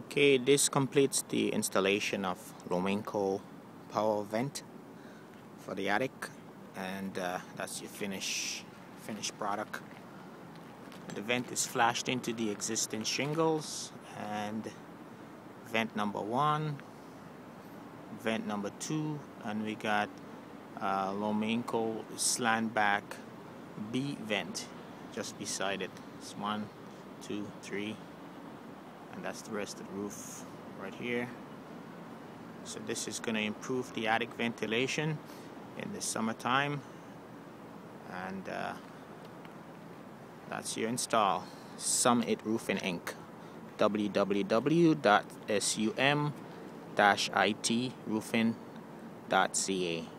Okay, this completes the installation of lomanco power vent for the attic, and that's your finished product. The vent is flashed into the existing shingles, and vent number 1, vent number 2, and we got lomanco slant back B vent just beside it. It's 1, 2, 3, and that's the rest of the roof right here. So this is going to improve the attic ventilation in the summertime, and that's your install. Summit Roofing Inc. www.sum-itroofing.ca